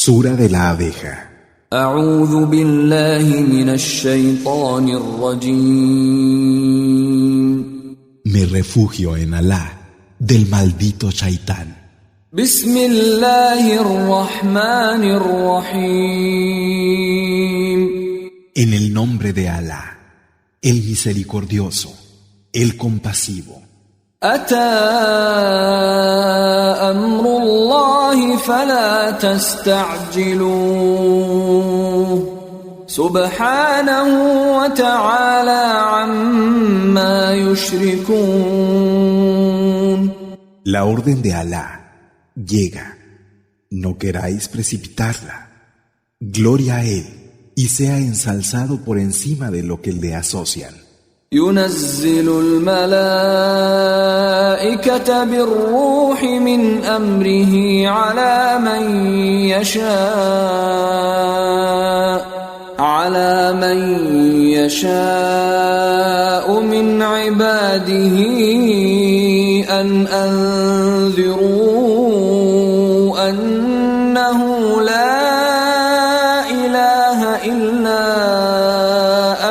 Sura de la abeja. أعوذ بالله من الشيطان الرجيم. Me refugio en Alá del maldito Shaitán. بسم الله الرحمن الرحيم. En el nombre de Alá, el misericordioso, el compasivo. أتى أمر الله فلا تستعجلوه سبحانه وتعالى عما يشركون. La orden de Alá llega, no queráis precipitarla. Gloria a Él y sea ensalzado por encima de lo que le asocian. ينزل الملائكة بالروح من أمره على من يشاء من عباده أن أنذروا أنه لا إله إلا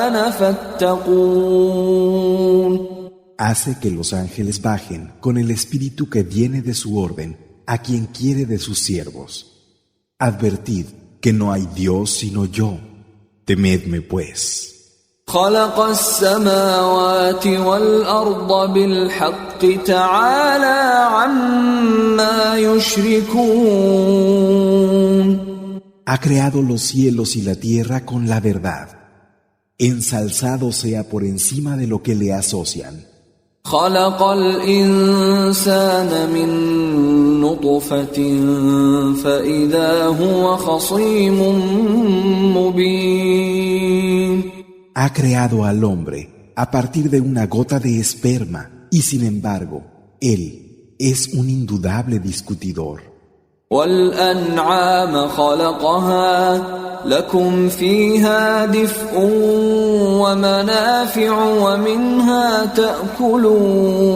أنا فاتقون. Hace que los ángeles bajen con el espíritu que viene de su orden a quien quiere de sus siervos. Advertid que no hay Dios sino yo. Temedme pues. خلق السماوات والأرض بالحق تعالى عما يشركون. Ha creado los cielos y la tierra con la verdad. Ensalzado sea por encima de lo que le asocian. خلق الإنسان من نطفة فإذا هو خصيم مبين. Ha creado al hombre a partir de una gota de esperma y sin embargo, él es un indudable discutidor. والأنعام خلقها لكم فيها دفء ومنافع ومنها تأكلون.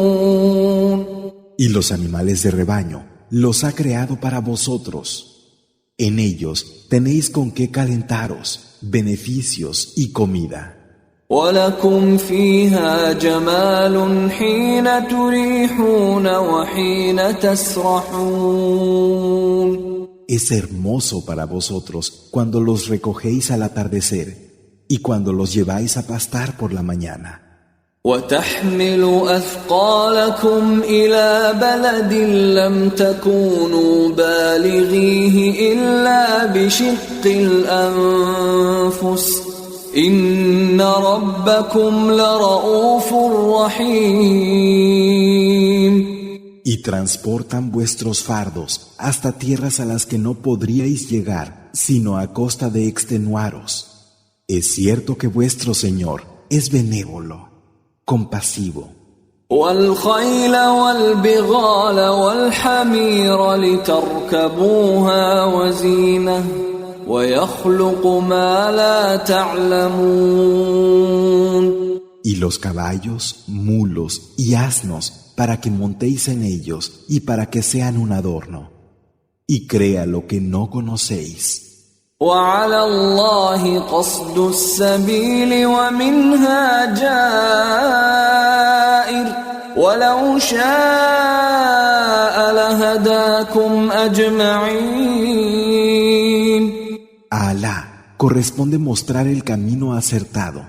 Y los animales de rebaño los ha creado para vosotros. En ellos tenéis con qué calentaros, beneficios y comida. ولكم فيها جمال حين تريحون وحين تسرحون. Es hermoso para vosotros cuando los recogéis al atardecer y cuando los lleváis a pastar por la mañana. وتحمل أثقالكم إلى بلد لم تكونوا بالغيه إلا بشق الأنفس إن ربكم لرؤوف رحيم. Y transportan vuestros fardos hasta tierras a las que no podríais llegar sino a costa de extenuaros. Es cierto que vuestro Señor es benévolo, compasivo. والخيل والبغال والحمير لتركبوها وزينة ويخلق ما لا تعلمون. Y los caballos, mulos y asnos para que montéis en ellos y para que sean un adorno. Y crea lo que no conocéis. وعلى الله قصد السبيل ومنها جائر ولو شاء لهداكم أجمعين. A Alá corresponde mostrar el camino acertado,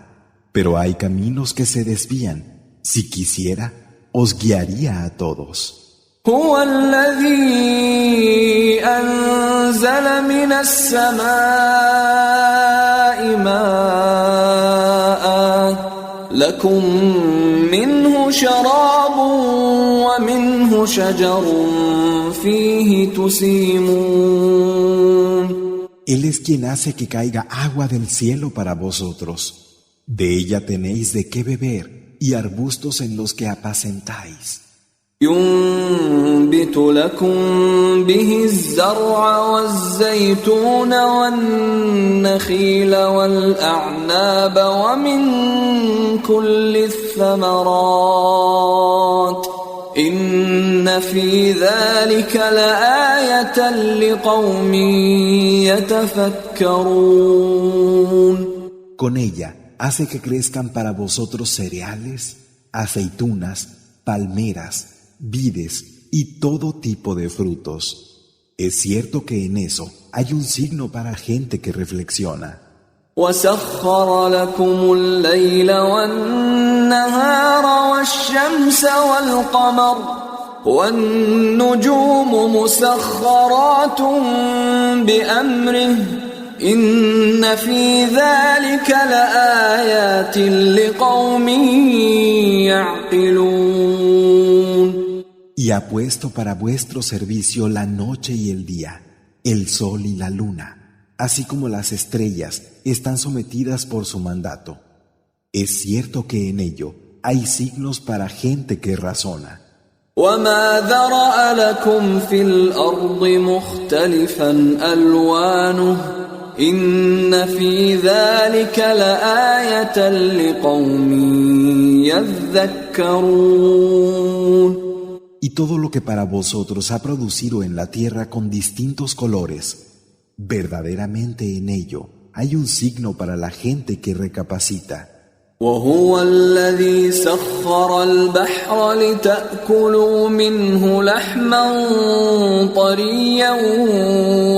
pero hay caminos que se desvían. Si quisiera, os guiaría a todos. هو الذي أنزل من السماء ماء لكم منه شراب ومنه شجر فيه تسيمون. Él es quien hace que caiga agua del cielo para vosotros. De ella tenéis de qué beber y arbustos en los que apacentáis. ينبت لكم به الزرع والزيتون والنخيل والأعناب ومن كل الثمرات إن في ذلك لآية لقوم يتفكرون. Con ella hace que crezcan para vosotros cereales, aceitunas, palmeras, vides y todo tipo de frutos. Es cierto que en eso hay un signo para gente que reflexiona. وسخر لكم الليل والنهار والشمس والقمر والنجوم مسخرات بأمره إن في ذلك لآيات لقوم يعقلون. Y ha puesto para vuestro servicio la noche y el día, el sol y la luna, así como las estrellas están sometidas por su mandato. Es cierto que en ello hay signos para gente que razona. وما ذرأ لكم في الأرض مختلفا ألوانه إن في ذلك لآية لقوم يذكرون. Y todo lo que para vosotros ha producido en la tierra con distintos colores, verdaderamente en ello hay un signo para la gente que recapacita. وهو الذي سخر البحر لتأكلوا منه لحما طريا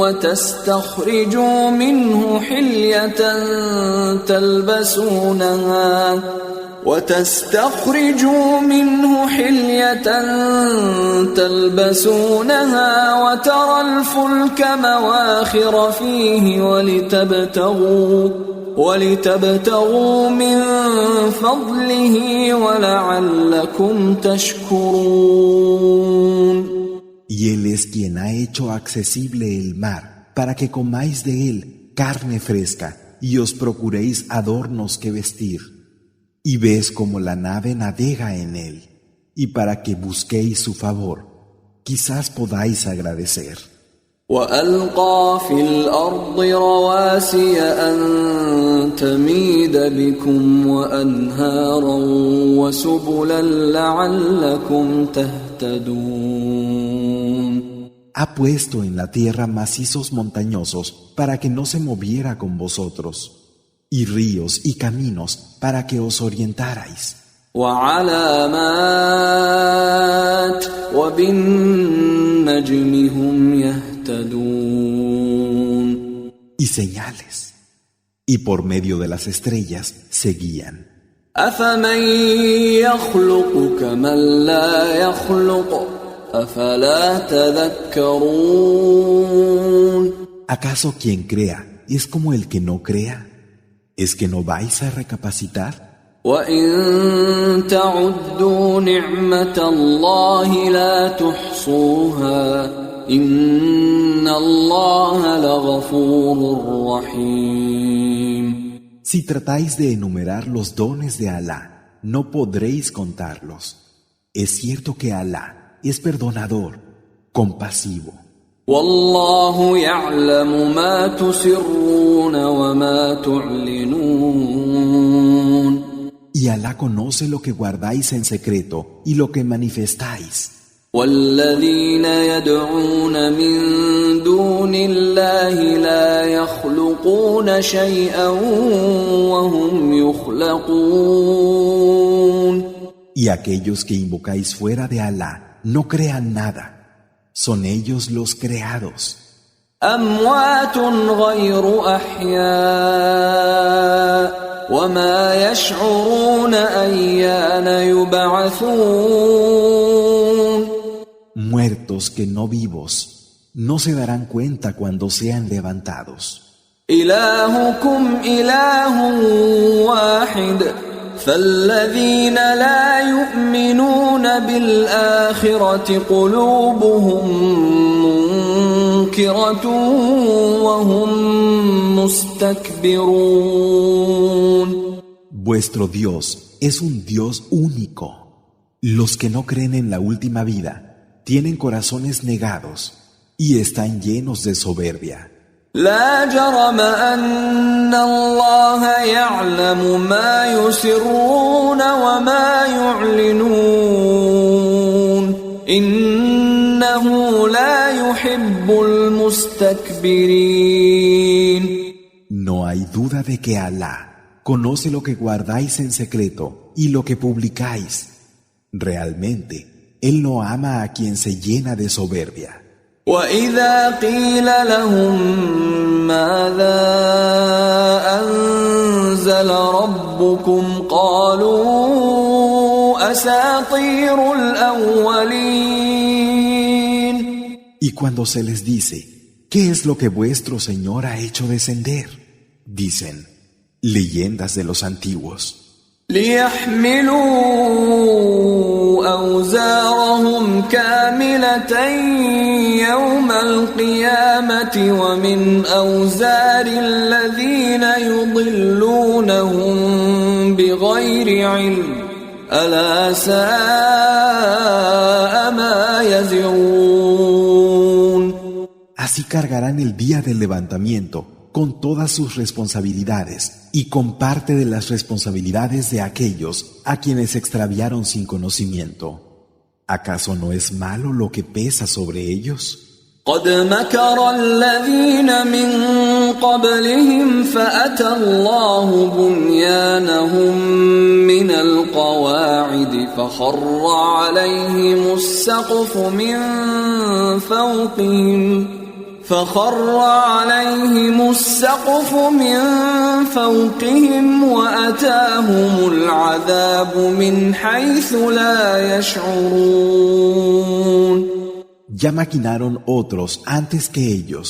وتستخرجوا منه حلية تلبسونها وترى الفلك مواخر فيه ولتبتغوا من فضله ولعلكم تشكرون. Y Él es quien ha hecho accesible el mar para que comáis de él carne fresca y os procuréis adornos que vestir. Y ves como la nave navega en él, y para que busquéis su favor, quizás podáis agradecer. وألقى في الأرض رواسي أن تميد بكم وأنهارا وسبلا لعلكم تهتدون. Ha puesto en la tierra macizos montañosos para que no se moviera con vosotros, y ríos y caminos para que os orientarais. وعلامات وبالنجم هم يهتدون. Y señales, y por medio de las estrellas se guían. أفمن يخلق كمن لا يخلق أفلا تذكرون. ¿Acaso quien crea es como el que no crea? ¿Es que no vais a recapacitar? وَإِن تَعُدُّوا نِعْمَةَ اللَّهِ لَا تُحْصُوهَا إِنَّ اللَّهَ لَغَفُورٌ رَّحِيمٌ. Si tratáis de enumerar los dones de Alá, no podréis contarlos. Es cierto que Alá es perdonador, compasivo. وَاللَّهُ يَعْلَمُ مَا تُسِرُّونَ وَمَا تُعْلِنُونَ. Y Alá conoce lo que guardáis en secreto y lo que manifestáis. وَالَّذِينَ يَدْعُونَ مِن دُونِ اللَّهِ لَا يَخْلُقُونَ شَيْئًا وَهُمْ يُخْلَقُونَ. Y aquellos que invocáis fuera de Alá no crean nada. Son ellos los creados. أَمْوَاتٌ غَيْرُ أَحْيَاءٍ وَمَا يَشْعُرُونَ أَيَّانَ يُبْعَثُونَ. Muertos que no vivos, no se darán cuenta cuando sean levantados. إِلَٰهُكُمْ إِلَٰهٌ وَاحِدٌ فَالَّذِينَ لَا يُؤْمِنُونَ بِالْآخِرَةِ قُلُوبُهُم مُّنكِرَةٌ وَهُم مُسْتَكْبِرُونَ. Vuestro Dios es un Dios único. Los que no creen en la última vida tienen corazones negados y están llenos de soberbia. لا جرم أن الله يعلم ما يسرون وما يعلنون مستكبرين. No hay duda de que Alá conoce lo que guardáis en secreto y lo que publicáis. Realmente, Él no ama a quien se llena de soberbia. وَإِذَا قِيلَ لَهُم مَّاذَا أَنزَلَ رَبُّكُمْ قَالُوا أَسَاطِيرُ الْأَوَّلِينَ. Y cuando se les dice, ¿qué es lo que vuestro Señor ha hecho descender? Dicen, leyendas de los antiguos. لِيَحْمِلُوا أَوْزَارَهُمْ كَامِلَةً يَوْمَ الْقِيَامَةِ وَمِنْ أَوْزَارِ الَّذِينَ يُضِلُّونَهُم بِغَيْرِ عِلْمٍ أَلَا سَاءَ مَا يَزِرُونَ. Así cargarán el día del levantamiento con todas sus responsabilidades y con parte de las responsabilidades de aquellos a quienes extraviaron sin conocimiento. ¿Acaso no es malo lo que pesa sobre ellos? قد مكر الذين من قبلهم فأتى الله بنيانهم من القواعد فخر عليهم السقف من فوقهم وأتاهم العذاب من حيث لا يشعرون. Ya maquinaron otros antes que ellos,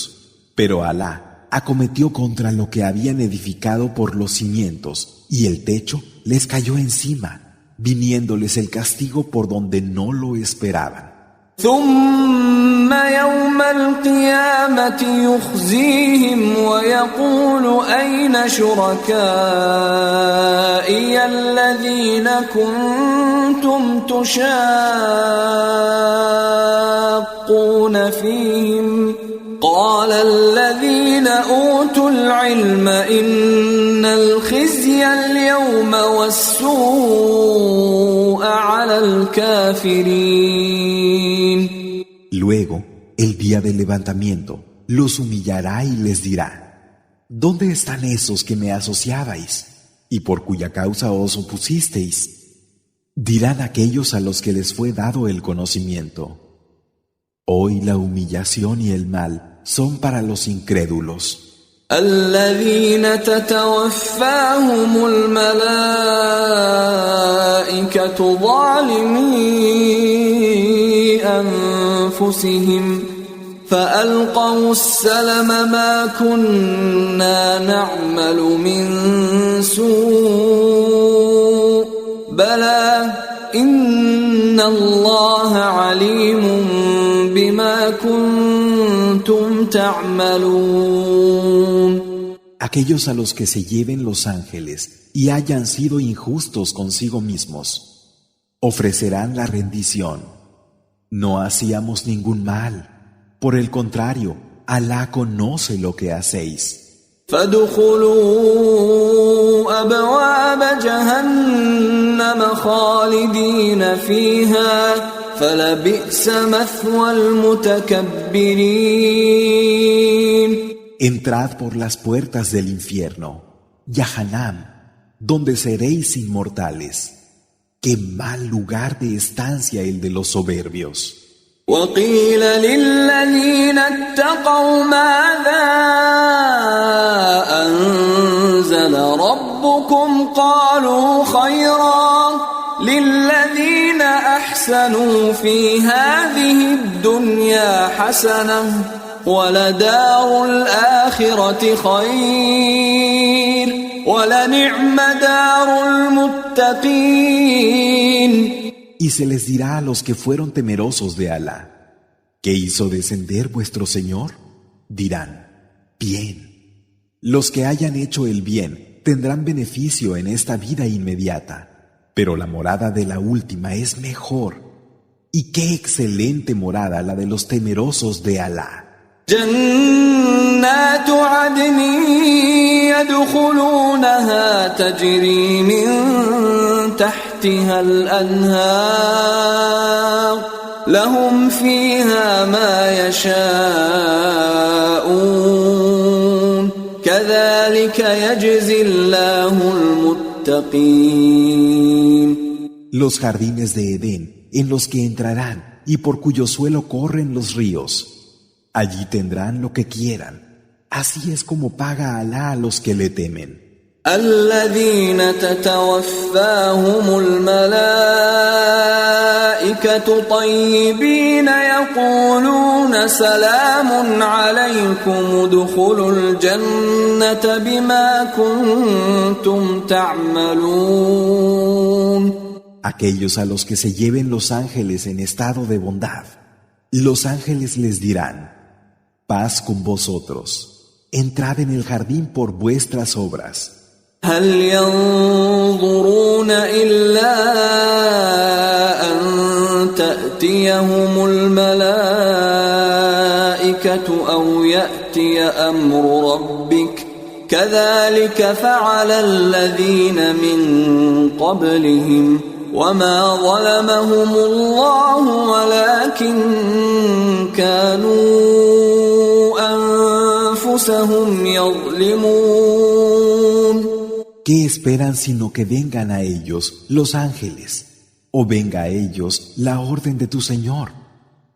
pero Alá acometió contra lo que habían edificado por los cimientos, y el techo les cayó encima, viniéndoles el castigo por donde no lo esperaban. ثم يوم القيامة يخزيهم ويقول أين شركائي الذين كنتم تشاقون فيهم قال الذين أوتوا العلم إن الخزي اليوم والسوء على الكافرين. Luego, el día del levantamiento, los humillará y les dirá, ¿dónde están esos que me asociabais y por cuya causa os opusisteis? Dirán aquellos a los que les fue dado el conocimiento. Hoy la humillación y el mal son para los incrédulos. الذين تتوفاهم الملائكة ظالمي أنفسهم فألقوا السلم ما كنا نعمل من سوء بلى إن الله عليم بما كنتم تعملون. Aquellos a los que se lleven los ángeles y hayan sido injustos consigo mismos, ofrecerán la rendición. No hacíamos ningún mal. Por el contrario, Alá conoce lo que hacéis. فادخلوا أبواب جهنم خالدين فيها فلبئس مثوى المتكبرين. Entrad por las puertas del infierno, Yahanam, donde seréis inmortales. ¡Qué mal lugar de estancia el de los soberbios! وقيل للذين اتقوا ماذا أنزل ربكم قالوا خيرا للذين أحسنوا في هذه الدنيا حسنة ولدار الآخرة خير ولنعم دار المتقين. Y se les dirá a los que fueron temerosos de Alá, ¿qué hizo descender vuestro Señor? Dirán, bien. Los que hayan hecho el bien tendrán beneficio en esta vida inmediata, pero la morada de la última es mejor. Y qué excelente morada la de los temerosos de Alá. جنات عدن يدخلونها تجري من تحتها الأنهار لهم فيها ما يشاءون كذلك يجزي الله المتقين. Los jardines de Edén, en los que entrarán y por cuyo suelo corren los ríos. Allí tendrán lo que quieran. Así es como paga Alá a los que le temen. الذين تتوفاهم الملائكة طيبين يقولون سلام عليكم ادخلوا الجنة بما كنتم تعملون. Aquellos a los que se lleven los ángeles en estado de bondad, los ángeles les dirán: paz con vosotros, entrad en el jardín por vuestras obras. هل ينظرون إلا أن تأتيهم الملائكة أو يأتي أمر ربك كذلك فعل الذين من قبلهم وما ظلمهم الله ولكن كانوا أنفسهم يظلمون. ¿Qué esperan sino que vengan a ellos los ángeles, o venga a ellos la orden de tu Señor?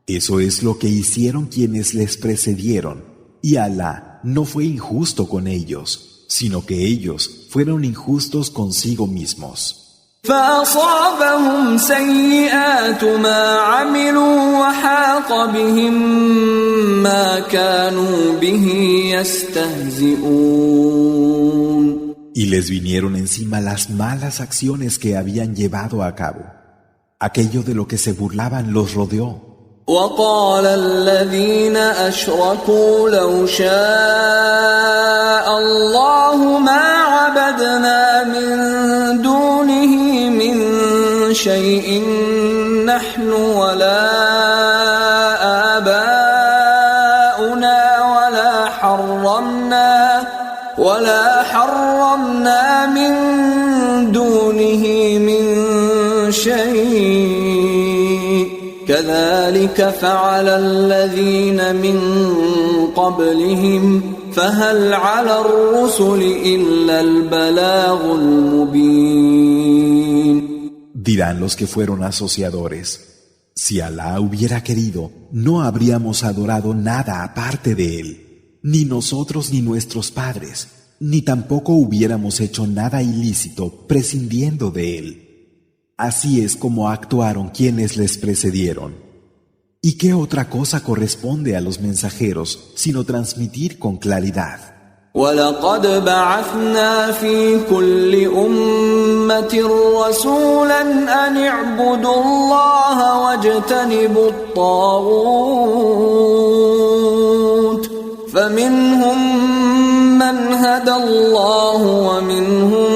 Eso es lo que hicieron quienes les precedieron, y Alá no fue injusto con ellos, sino que ellos fueron injustos consigo mismos. فأصابهم سيئات ما عملوا وحاق بهم ما كانوا به يستهزئون. Y les vinieron encima las malas acciones que habían llevado a cabo. Aquello de lo que se burlaban los rodeó. وقال الذين أشركوا لو شاء الله ما عبدنا من دونه من شيء نحن ولا آباؤنا ولا حرمنا من دونه من شيء كذلك فعل الذين من قبلهم فهل على الرسل إلا البلاغ المبين. Dirán los que fueron asociadores: si Alá hubiera querido, no habríamos adorado nada aparte de él, ni nosotros ni nuestros padres, ni tampoco hubiéramos hecho nada ilícito prescindiendo de él. Así es como actuaron quienes les precedieron. ¿Y qué otra cosa corresponde a los mensajeros sino transmitir con claridad? وَلَقَدْ بَعَثْنَا فِي كُلِّ أُمَّةٍ رَّسُولًا أَنِ اعْبُدُوا اللَّهَ وَاجْتَنِبُوا الطَّاغُوتَ فَمِنْهُم مَّنْ هَدَى اللَّهُ وَمِنْهُم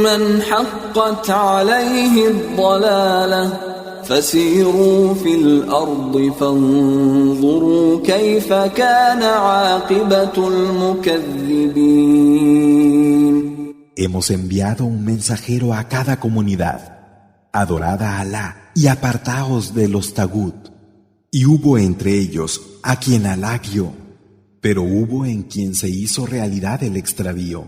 مَّنْ حَقَّتْ عَلَيْهِ الضَّلَالَةُ فسيروا في الأرض فانظروا كيف كان عاقبة المكذبين. Hemos enviado un mensajero a cada comunidad. Adorad a Alá y apartaos de los tagut. Y hubo entre ellos a quien Alá guió, pero hubo en quien se hizo realidad el extravío.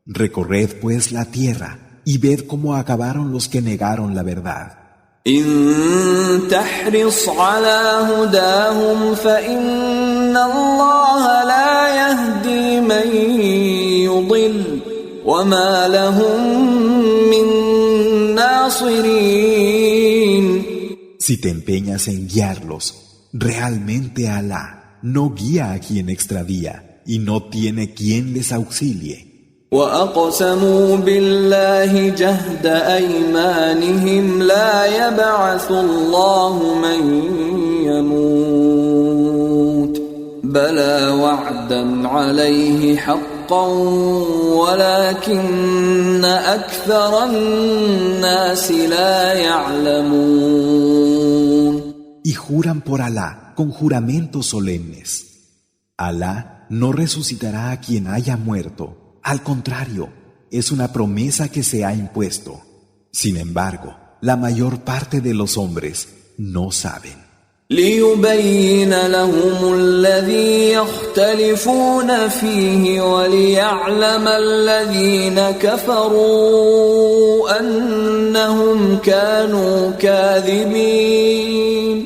Recorred pues la tierra y ved cómo acabaron los que negaron la verdad. إن تحرص على هداهم فإن الله لا يهدي من يضل وما لهم من ناصرين. Si te empeñas en guiarlos, realmente Alá no guía a quien extravía y no tiene quien les auxilie. وَأَقْسَمُوا بِاللَّهِ جَهْدَ أَيْمَانِهِمْ لَا يَبْعَثُ اللَّهُ مَن يَمُوتُ بَلَى وَعْدًا عَلَيْهِ حَقًّا وَلَكِنَّ أَكْثَرَ النَّاسِ لَا يَعْلَمُونَ. Y juran por Alá con juramentos solemnes. Alá no resucitará a quien haya muerto. Al contrario, es una promesa que se ha impuesto. Sin embargo, la mayor parte de los hombres no saben. ليبين لهم الذي يختلفون فيه وليعلم الذين كفروا أنهم كانوا كاذبين.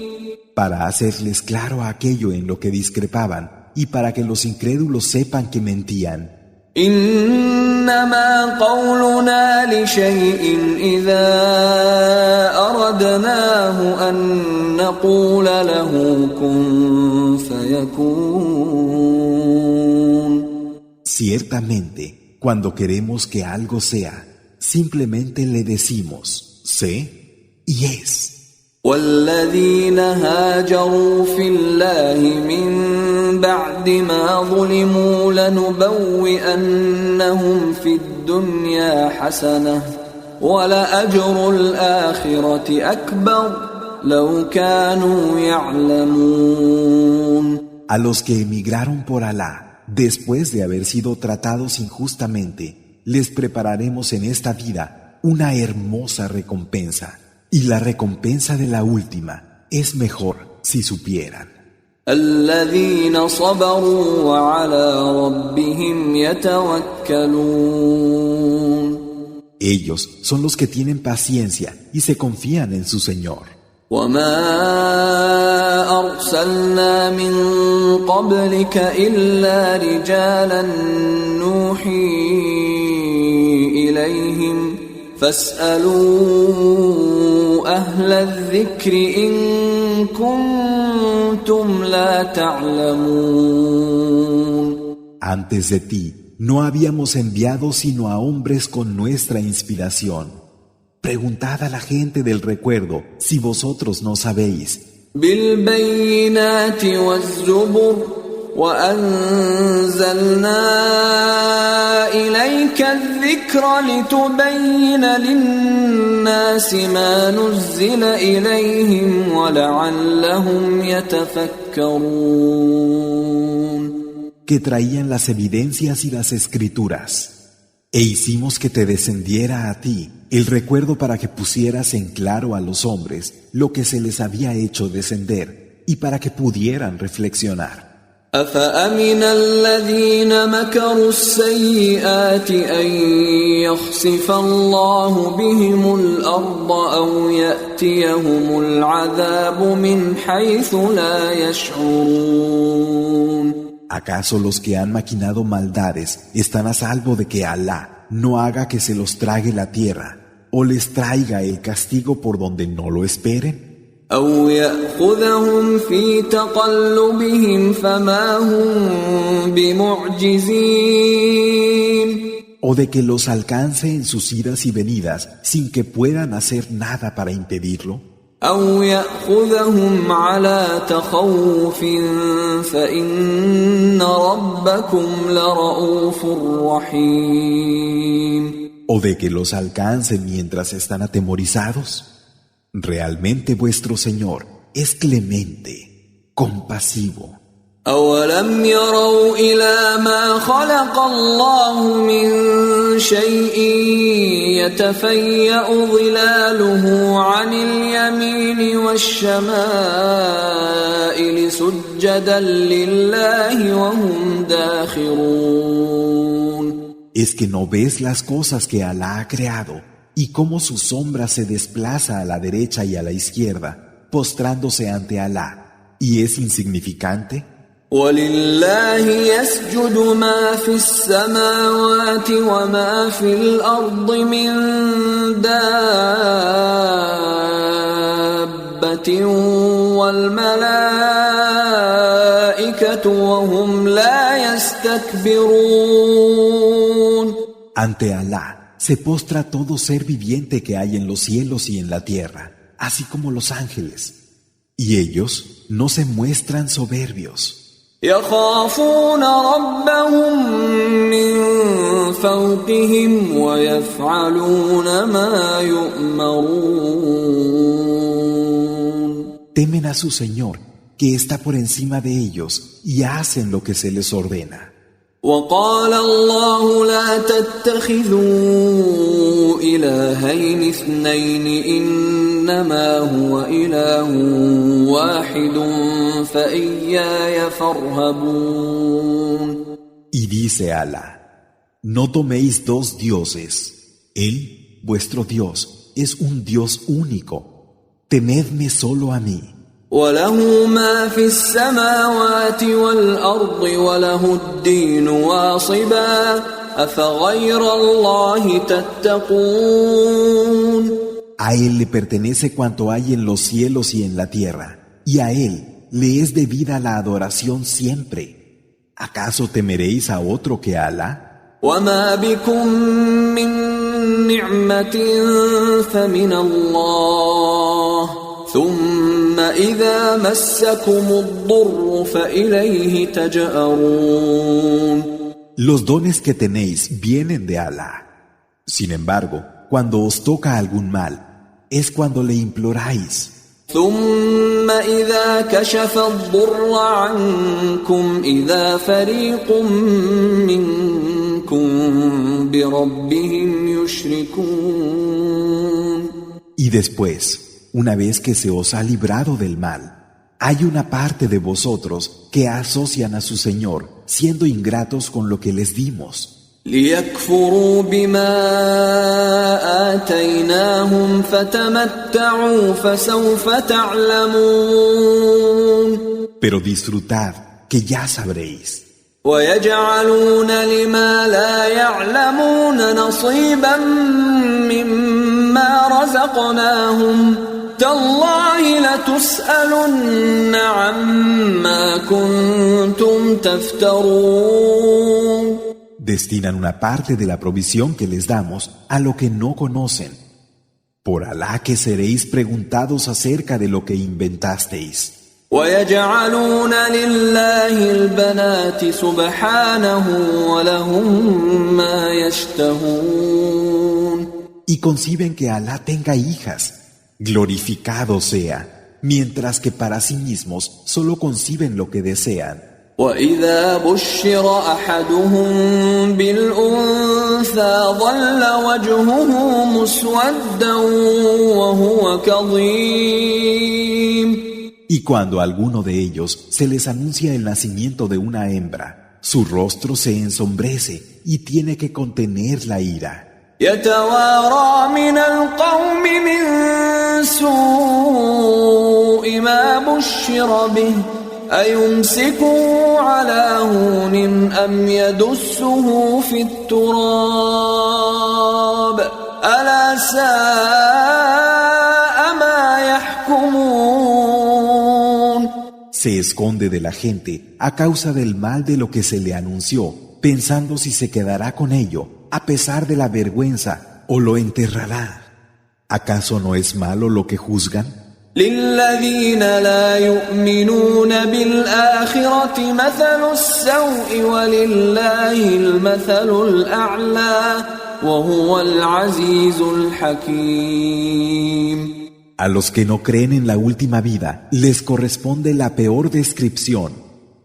Para hacerles claro aquello en lo que discrepaban y para que los incrédulos sepan que mentían. إنما قولنا لشيء إذا أردناه أن نقول له كن فيكون. Ciertamente, cuando queremos que algo sea, simplemente le decimos, sé y es. والذين هاجروا في الله من بعد ما ظلموا لنبوئنهم في الدنيا حسنة ولأجر الآخرة أكبر لو كانوا يعلمون. A los que emigraron por Alá, después de haber sido tratados injustamente, les prepararemos en esta vida una hermosa recompensa. Y la recompensa de la última es mejor si supieran. الذين صبروا وعلى ربهم يتوكلون. Ellos son los que tienen paciencia y se confían en su Señor. وما أرسلنا من قبلك إلا رجالا نوحي إليهم فاسألوا أهل الذكر إن كنتم لا تعلمون. Antes de ti no habíamos enviado sino a hombres con nuestra inspiración. Preguntad a la gente del recuerdo si vosotros no sabéis. بالبينات والزبر وأنزلنا إليك الذكر لتبين للناس ما نزل إليهم ولعلهم يتفكرون. Que traían las evidencias y las escrituras. E hicimos que te descendiera a ti el recuerdo para que pusieras en claro a los hombres lo que se les había hecho descender y para que pudieran reflexionar. أفأمن الذين مكروا السيئات أن يخسف الله بهم الأرض أو يأتيهم العذاب من حيث لا يشعرون. ¿Acaso los que han maquinado maldades están a salvo de que Alá no haga que se los trague la tierra o les traiga el castigo por donde no lo esperen? أو يأخذهم في تقلبهم فما هم بمعجزين. O de que los alcance en sus idas y venidas sin que puedan hacer nada para impedirlo. أو يأخذهم على تخوف فإن ربكم لرؤوف رحيم. O de que los alcance mientras están atemorizados. Realmente vuestro Señor es clemente, compasivo. أولم يروا إلى ما خلق الله من شيء يتفيأ ظلاله عن اليمين والشمائل سجدا لله وهم داخرون. ¿Es que no ves las cosas que Alá ha creado y cómo su sombra se desplaza a la derecha y a la izquierda, postrándose ante Alá, y es insignificante? ولله يسجد ما في السماوات وما في الأرض من دابة والملائكة وهم لا يستكبرون. Ante Alá se postra todo ser viviente que hay en los cielos y en la tierra, así como los ángeles, y ellos no se muestran soberbios. يخافون ربهم من فوقهم ويفعلون ما يؤمرون. Temen a su Señor, que está por encima de ellos, y hacen lo que se les ordena. وقال الله لا تتخذوا إلهين اثنين إنما هو إله واحد فإياي فارهبون. Y dice Alá, no toméis dos dioses. Él, vuestro Dios, es un Dios único. Temedme solo a mí. وله ما في السماوات والأرض وله الدين واصبا أفغير الله تتقون. A Él le pertenece cuanto hay en los cielos y en la tierra, y a Él le es debida la adoración siempre. ¿Acaso temeréis a otro que a Alá? وما بكم من نعمة فمن الله ثم إذا مسكم الضر فإليه تجأرون. Los dones que tenéis vienen de Alá. Sin embargo, cuando os toca algún mal, es cuando le imploráis. ثم إذا كشف الضر عنكم إذا فريق منكم بربهم يشركون. Y después, una vez que se os ha librado del mal, hay una parte de vosotros que asocian a su Señor, siendo ingratos con lo que les dimos. ليكفروا بما آتيناهم فتمتعوا فسوف تعلمون. Pero disfrutad, que ya sabréis. ويجعلون لما لا يعلمون نصيبا مما رزقناهم تالله لتسألن عما كنتم تفترون. Destinan una parte de la provisión que les damos a lo que no conocen. Por Alá que seréis preguntados acerca de lo que inventasteis. ويجعلون لله البنات سبحانه ولهم ما يشتهون. Y conciben que Alá tenga hijas. Glorificado sea, mientras que para sí mismos solo conciben lo que desean. وإذا بشر أحدهم بالأنثى ظل وجهه مسودا وهو كظيم. Y cuando a alguno de ellos se les anuncia el nacimiento de una hembra, su rostro se ensombrece y tiene que contener la ira. يتوارى من القوم من سوء ما بشر به أيمسكه على هون أم يدسه في التراب ألا ساء ما يحكمون. Se esconde de la gente a causa del mal de lo que se le anunció, pensando si se quedará con ello, a pesar de la vergüenza, o lo enterrará. ¿Acaso no es malo lo que juzgan? للذين لا يؤمنون بالآخرة مثل السوء ولله المثل الأعلى وهو العزيز الحكيم. A los que no creen en la última vida les corresponde la peor descripción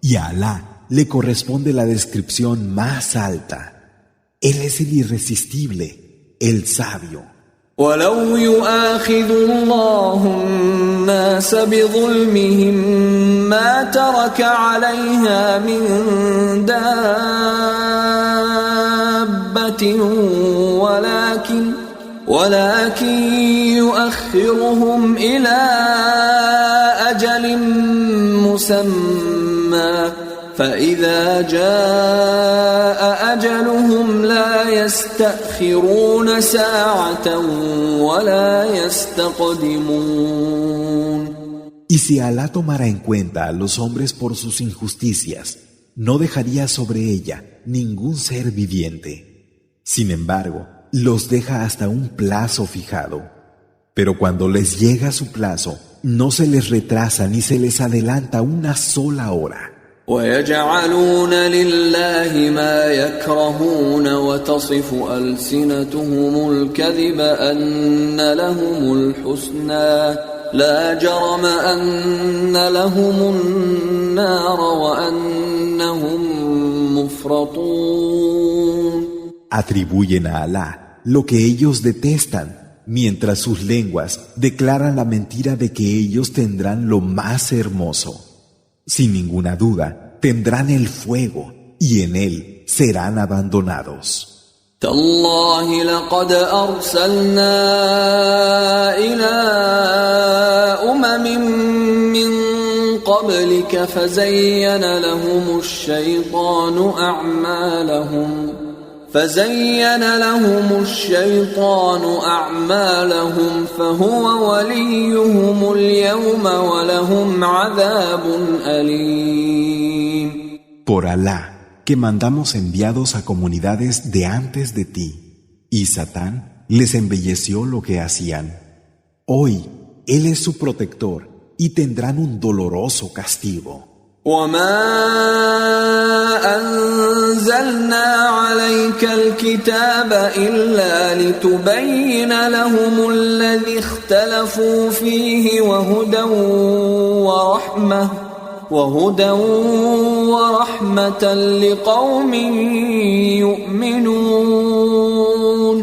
y a Alá le corresponde la descripción más alta. Él es el irresistible, el sabio. ولو يؤاخذ الله الناس بظلمهم ما ترك عليها من دابة ولكن يؤخرهم إلى أجل مسمى فإذا جاء أجلهم لا يستأخرون ساعة ولا يستقدمون. Y si Alá tomara en cuenta a los hombres por sus injusticias, no dejaría sobre ella ningún ser viviente. Sin embargo, los deja hasta un plazo fijado. Pero cuando les llega su plazo, no se les retrasa ni se les adelanta una sola hora. ويجعلون لله ما يكرهون وتصف ألسنتهم الكذب أن لهم الحسنى لا جرم أن لهم النار وأنهم مفرطون. Atribuyen a Alá lo que ellos detestan, mientras sus lenguas declaran la mentira de que ellos tendrán lo más hermoso. Sin ninguna duda, tendrán el fuego y en él serán abandonados. تالله لقد أرسلنا إلى من قبلك فزين لهم الشيطان أعمالهم فهو وليهم اليوم ولهم عذاب أليم. Por Alá, que mandamos enviados a comunidades de antes de ti, y Satán les embelleció lo que hacían. Hoy, él es su protector, y tendrán un doloroso castigo. وما أنزلنا عليك الكتاب إلا لتبين لهم الذي اختلفوا فيه وهدى ورحمة لقوم يؤمنون.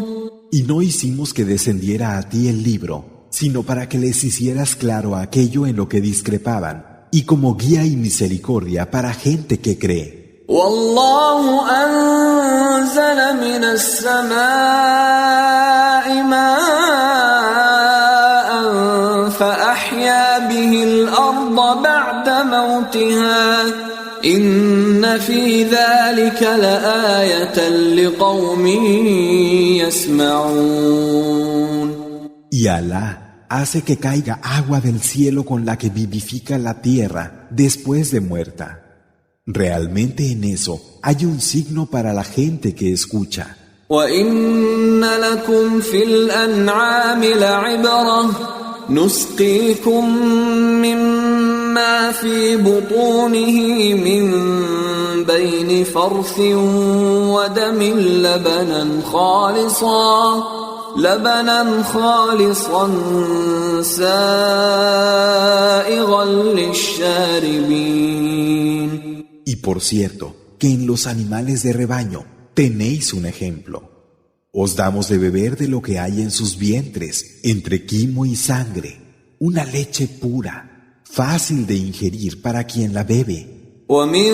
Y no hicimos que descendiera a ti el libro, sino para que les hicieras claro aquello en lo que discrepaban, y como guía y misericordia para gente que cree. والله أنزل من السماء ماء فأحيا به الأرض بعد موتها إن في ذلك لآية لقوم يسمعون. Y Alá hace que caiga agua del cielo con la que vivifica la tierra después de muerta. Realmente en eso hay un signo para la gente que escucha. وَإِنَّ لَكُمْ فِي الْأَنْعَامِ لَعِبْرَةً نُسْقِيكُم مِّمَّا فِي بُطُونِهِ مِن بَيْنِ فَرْثٍ وَدَمٍ لبنا خالصا سائغا للشاربين. Y por cierto, que en los animales de rebaño tenéis un ejemplo. Os damos de beber de lo que hay en sus vientres, entre quimo y sangre, una leche pura, fácil de ingerir para quien la bebe. ومن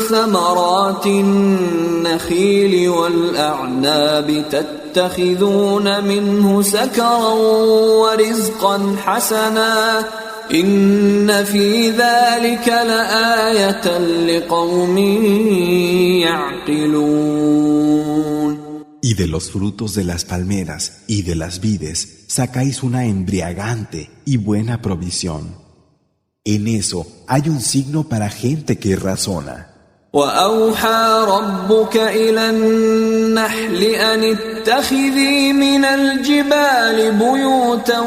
ثمرات النخيل والأعناب تتخذون منه سكرا ورزقا حسنا إن في ذلك لآية لقوم يعقلون. Y de los frutos de las palmeras y de las vides sacáis una embriagante y buena provisión. En eso hay un signo para gente que razona. وَأَوْحَى رَبُّكَ إِلَى النَّحْلِ أَنِ اتَّخِذِي مِنَ الْجِبَالِ بُيُوتًا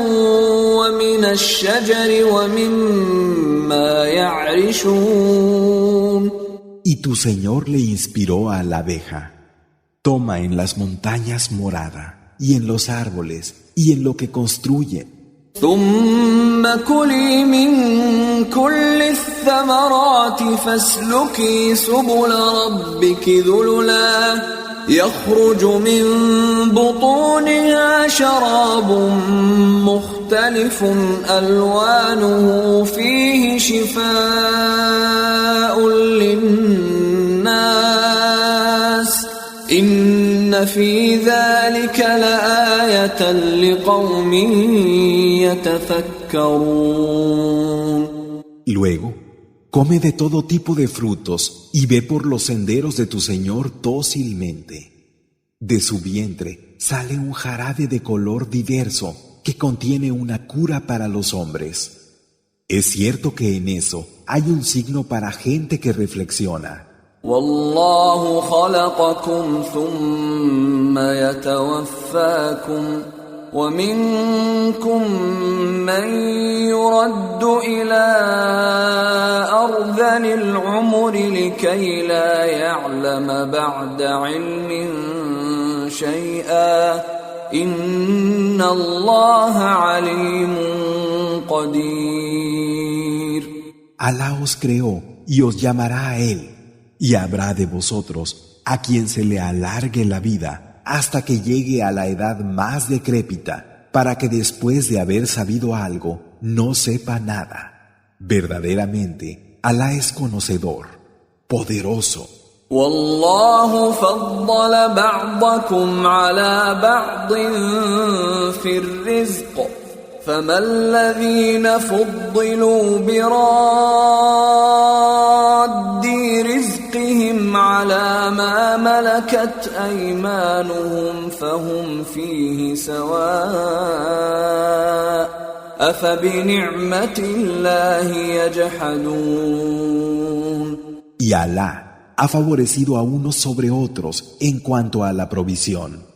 وَمِنَ الشَّجَرِ وَمِمَّا يَعْرِشُونَ. Y tu Señor le inspiró a la abeja. Toma en las montañas morada, y en los árboles, y en lo que construyen. ثم كلي من كل الثمرات فاسلكي سبل ربك ذللا يخرج من بطونها شراب مختلف ألوانه فيه شفاء للناس إن في ذلك لآية لقوم يتفكرون. Luego, come de todo tipo de frutos y ve por los senderos de tu Señor dócilmente. De su vientre sale un jarabe de color diverso que contiene una cura para los hombres. Es cierto que en eso hay un signo para gente que reflexiona. والله خلقكم ثم يتوفاكم ومنكم من يرد إلى أرذل العمر لكي لا يعلم بعد علم شيئا إن الله عليم قدير. Alá os creó y os llamará a Él. Y habrá de vosotros a quien se le alargue la vida hasta que llegue a la edad más decrépita, para que después de haber sabido algo, no sepa nada. Verdaderamente, Alá es conocedor, poderoso. والله فضل بعضكم على بعض في الرزق فما الذين فضلوا براد رزقهم على ما ملكت أيمانهم فهم فيه سواء أفبنعمة الله يجحدون. Y Alá ha favorecido a unos sobre otros en cuanto a la provisión.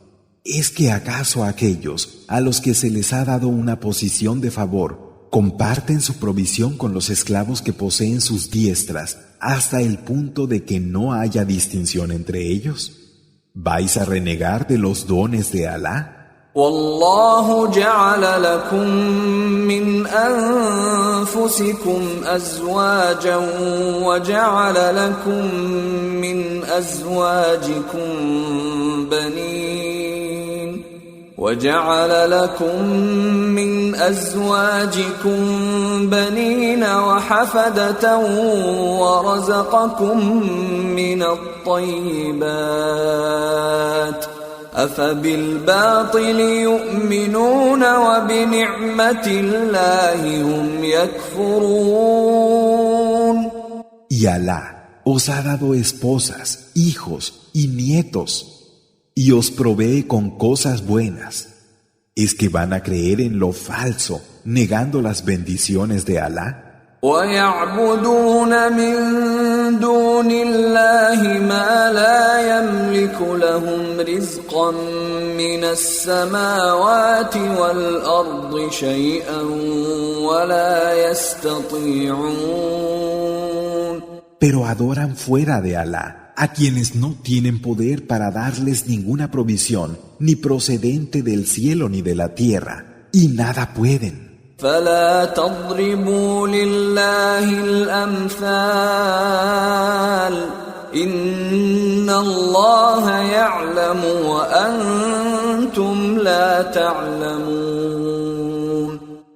¿Es que acaso aquellos a los que se les ha dado una posición de favor comparten su provisión con los esclavos que poseen sus diestras hasta el punto de que no haya distinción entre ellos? ¿Vais a renegar de los dones de Alá? والله جعل لكم من أنفسكم أزواجا وجعل لكم من أزواجكم بنين وحفدة ورزقكم من الطيبات أفبالباطل يؤمنون وبنعمة الله هم يكفرون. Y Alá os ha dado esposas, hijos y nietos, y os provee con cosas buenas. ¿Es que van a creer en lo falso, negando las bendiciones de Alá? ويعبدون من دون الله ما لا يملك لهم رزقا من السماوات والأرض شيئا ولا يستطيعون. Pero adoran fuera de Alá a quienes no tienen poder para darles ninguna provisión, ni procedente del cielo ni de la tierra, y nada pueden. فلا تضربوا لله الأمثال إن الله يعلم وأنتم لا تعلمون.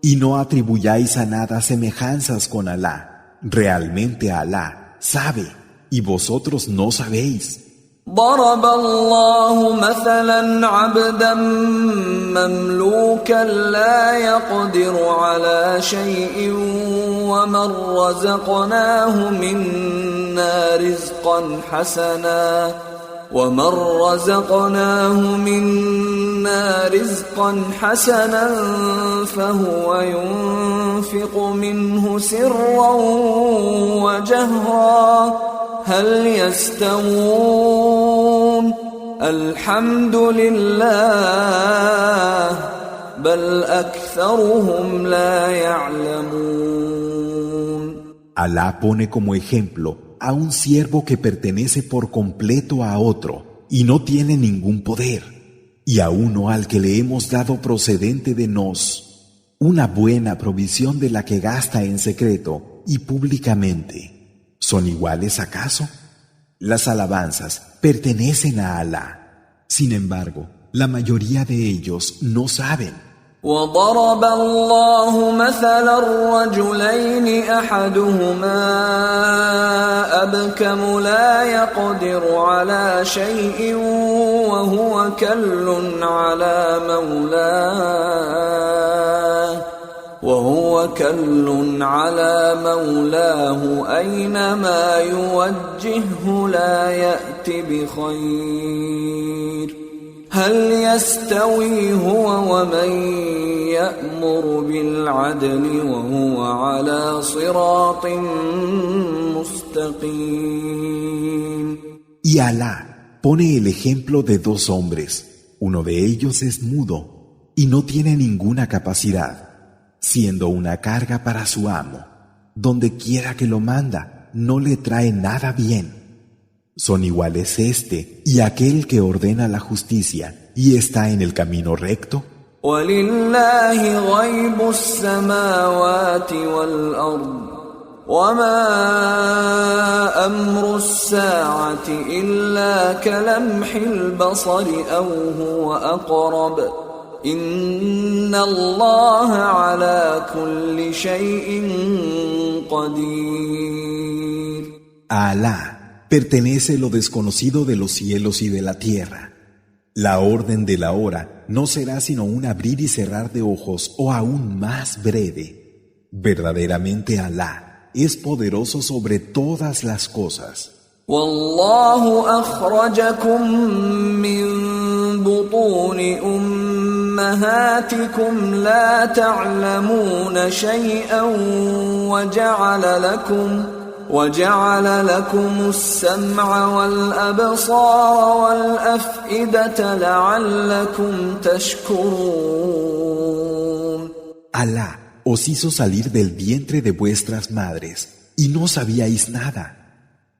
Y no atribuyáis a nada semejanzas con Alá. Realmente Alá sabe, y vosotros no sabéis. ضرب الله مثلا عبدا مملوكا لا يقدر على شيء ومن رزقناه منا رزقا حسنا فهو ينفق منه سرا وجهرا هل يستوون الحمد لله بل أكثرهم لا يعلمون. Alá pone como ejemplo a un siervo que pertenece por completo a otro y no tiene ningún poder, y a uno al que le hemos dado procedente de nos una buena provisión de la que gasta en secreto y públicamente. ¿Son iguales acaso? Las alabanzas pertenecen a Alá. Sin embargo, la mayoría de ellos no saben. وضرب الله مثلا رجلين أحدهما أبكم لا يقدر على شيء وهو كل على مولاه أينما يوجهه لا يأت بخير هل يستوي هو ومن يأمر بالعدل وهو على صراط مستقيم. Y Alá pone el ejemplo de dos hombres. Uno de ellos es mudo y no tiene ninguna capacidad, siendo una carga para su amo. Donde quiera que lo manda, no le trae nada bien. Son iguales este y aquel que ordena la justicia y está en el camino recto. وَلِلَّهِ غَيْبُ السَّمَاوَاتِ وَالْأَرْضِ وما أمر الساعة إلا كلمح البصر أو هو أقرب إن الله على كل شيء قدير. A Alá pertenece lo desconocido de los cielos y de la tierra. La orden de la hora no será sino un abrir y cerrar de ojos o aún más breve. Verdaderamente Alá es poderoso sobre todas las cosas. والله أخرجكم من بطون أمهاتكم لا تعلمون شيئا وجعل لكم السمع والأبصار والأفئدة لعلكم تشكرون. Alá os hizo salir del vientre de vuestras madres y no sabíais nada.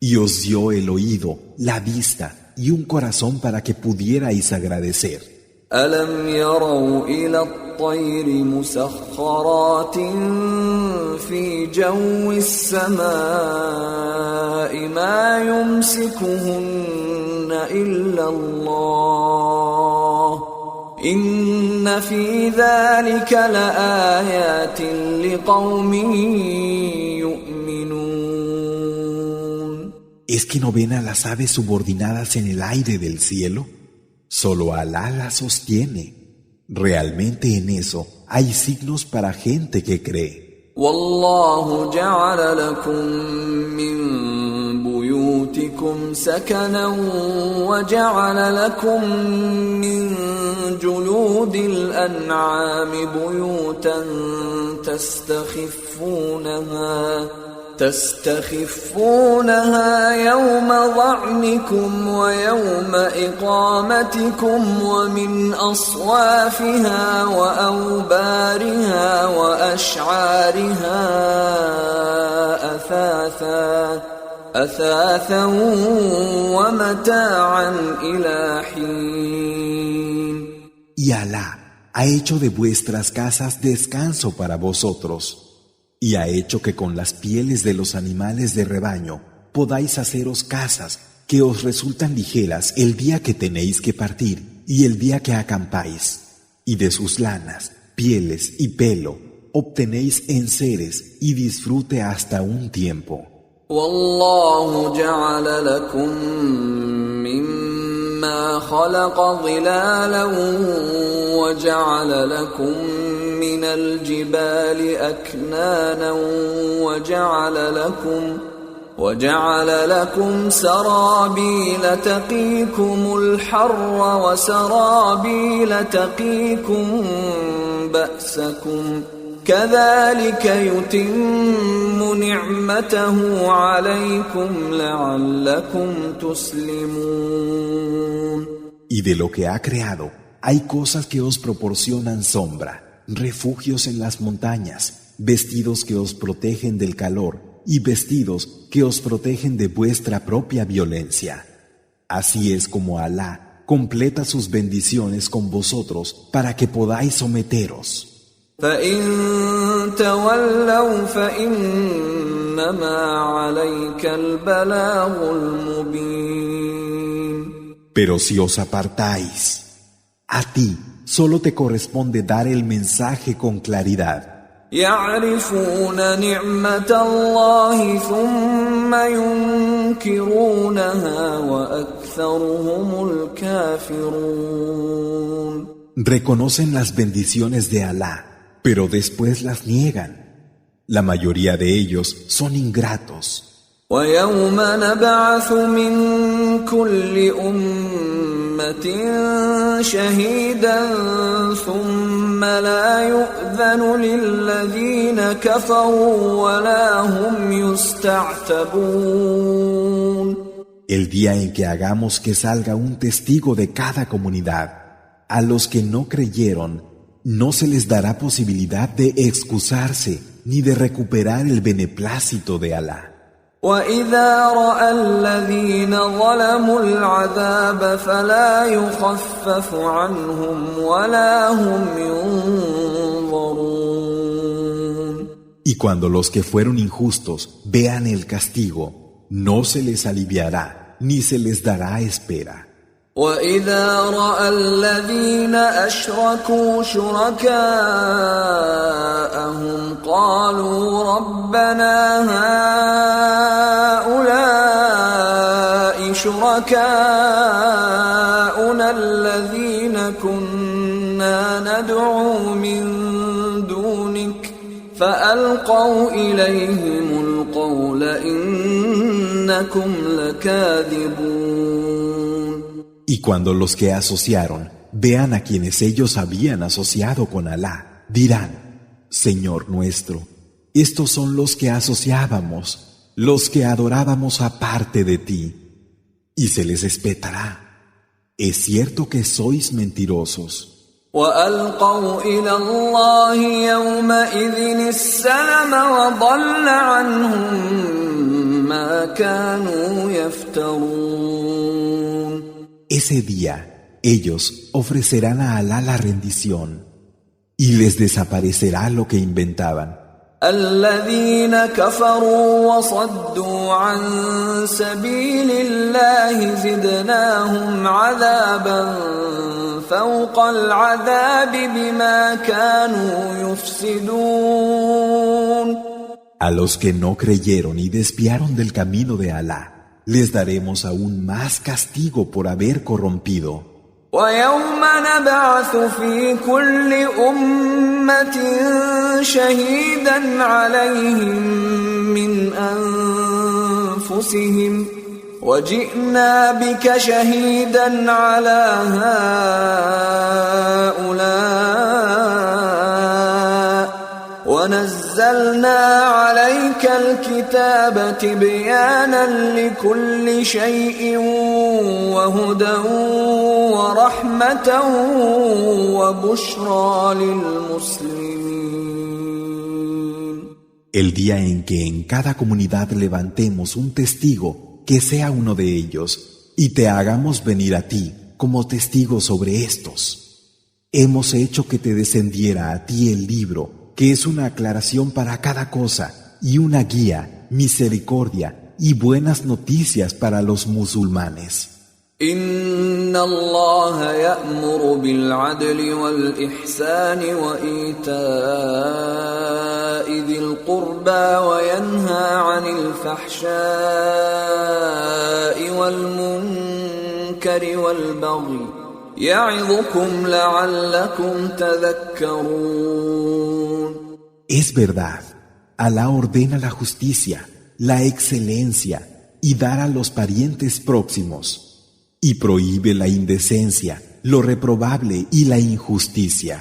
Y os dio el oído, la vista y un corazón para que pudierais agradecer. ألم يروا إلى الطير مسخرات في جو السماء ما يمسكهن إلا الله إن في ذلك لآيات لقوم يؤمنون. ¿Es que no ven a las aves subordinadas en el aire del cielo? Solo Alá las sostiene. Realmente en eso hay signos para gente que cree. والله جعل لكم من بيوتكم سكنا وجعل لكم من جلود الأنعام بيوتا تستخفونها يوم ظعنكم ويوم إقامتكم ومن أصوافها وأوبارها وأشعارها أثاثا ومتاعا إلى حين. Y Alá ha hecho de vuestras casas descanso para vosotros. Y ha hecho que con las pieles de los animales de rebaño podáis haceros casas que os resultan ligeras el día que tenéis que partir y el día que acampáis. Y de sus lanas, pieles y pelo obtenéis enseres y disfrute hasta un tiempo. والله جعل لكم مما خلق ظلالا وجعل لكم من الجبال أكنانا وجعل لكم سرابيل تقيكم الحر وسرابيل تقيكم بأسكم كذلك يتم نعمته عليكم لعلكم تسلمون. Y de lo que ha creado, hay cosas que os proporcionan sombra, refugios en las montañas, vestidos que os protegen del calor y vestidos que os protegen de vuestra propia violencia. Así es como Alá completa sus bendiciones con vosotros para que podáis someteros. فإن تولوا فإنما عليك البلاغ المبين. Pero si os apartáis, a ti solo te corresponde dar el mensaje con claridad. يعرفون نعمة الله ثم ينكرونها وأكثرهم الكافرون. Reconocen las bendiciones de Alá, pero después las niegan. La mayoría de ellos son ingratos. ويوم نبعث من كل أمة شهيدا ثم لا يؤذن للذين كفروا ولا هم يستعتبون. El día en que hagamos que salga un testigo de cada comunidad, a los que no creyeron, no se les dará posibilidad de excusarse ni de recuperar el beneplácito de Alá. وَإِذَا رَأَى الَّذِينَ ظَلَمُوا الْعَذَابَ فَلَا يُخَفَّفُ عَنْهُمْ وَلَا هُمْ يُنظَرُونَ. Y cuando los que fueron injustos vean el castigo, no se les aliviará ni se les dará espera. وَإِذَا رَأَى الَّذِينَ أَشْرَكُوا شُرَكَاءَهُمْ قَالُوا رَبَّنَا هَؤُلَاءِ شُرَكَاؤُنَا الَّذِينَ كُنَّا نَدْعُو مِن دُونِكَ فَأَلْقَوْا إِلَيْهِمُ الْقَوْلَ إِنَّكُمْ لَكَاذِبُونَ. Y cuando los que asociaron vean a quienes ellos habían asociado con Alá, dirán: Señor nuestro, estos son los que asociábamos, los que adorábamos aparte de ti. Y se les espetará: es cierto que sois mentirosos. وَأَلْقَوْا إِلَى اللَّهِ يَوْمَئِذٍ السَّلَمَ وَضَلَّ عَنْهُمْ مَا كَانُوا يَفْتَرُونَ. Ese día ellos ofrecerán a Alá la rendición y les desaparecerá lo que inventaban. الذين كفروا وصدوا عن سبيل الله زدناهم عذابا فوق العذاب بما كانوا يفسدون. A los que no creyeron y desviaron del camino de Alá, les daremos aún más castigo por haber corrompido. وَيَوْمَ نَبْعَثُ فِي كُلِّ أُمَّةٍ شَهِيدًا عَلَيْهِمْ مِنْ أَنفُسِهِمْ وَجِئْنَا بِكَ شَهِيدًا عَلَى هَؤُلَاءِ وَنَزَّلْنَا عَلَيْكَ الْكِتَابَ تِبْيَانًا لِكُلِّ شَيْءٍ وَهُدًى وَرَحْمَةً وَبُشْرَى لِلْمُسْلِمِينَ. El día en que en cada comunidad levantemos un testigo que sea uno de ellos y te hagamos venir a ti como testigo sobre estos. Hemos hecho que te descendiera a ti el libro, que es una aclaración para cada cosa y una guía, misericordia y buenas noticias para los musulmanes. Inna Allah ya'muru bil 'adli wal ihsani wa ita'i dhil qurba wa yanha 'anil fahsha'i wal munkari wal baghi ya'idukum la'allakum tadhakkarun. Es verdad, Alá ordena la justicia, la excelencia y dar a los parientes próximos, y prohíbe la indecencia, lo reprobable y la injusticia.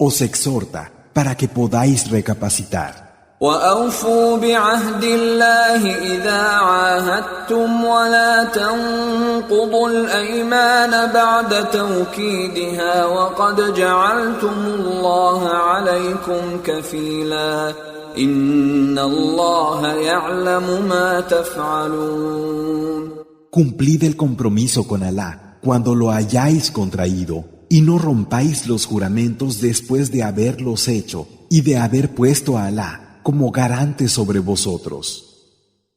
Os exhorta para que podáis recapacitar. وَأَوْفُوا بِعَهْدِ اللَّهِ إِذَا عَاهَدتُّمْ وَلَا تَنقُضُوا الْأَيْمَانَ بَعْدَ تَوْكِيدِهَا وَقَدْ جَعَلْتُمُ اللَّهَ عَلَيْكُمْ كَفِيلًا إِنَّ اللَّهَ يَعْلَمُ مَا تَفْعَلُونَ. Cumplid el compromiso con Alá cuando lo hayáis contraído y no rompáis los juramentos después de haberlos hecho y de haber puesto a Alá como garante sobre vosotros.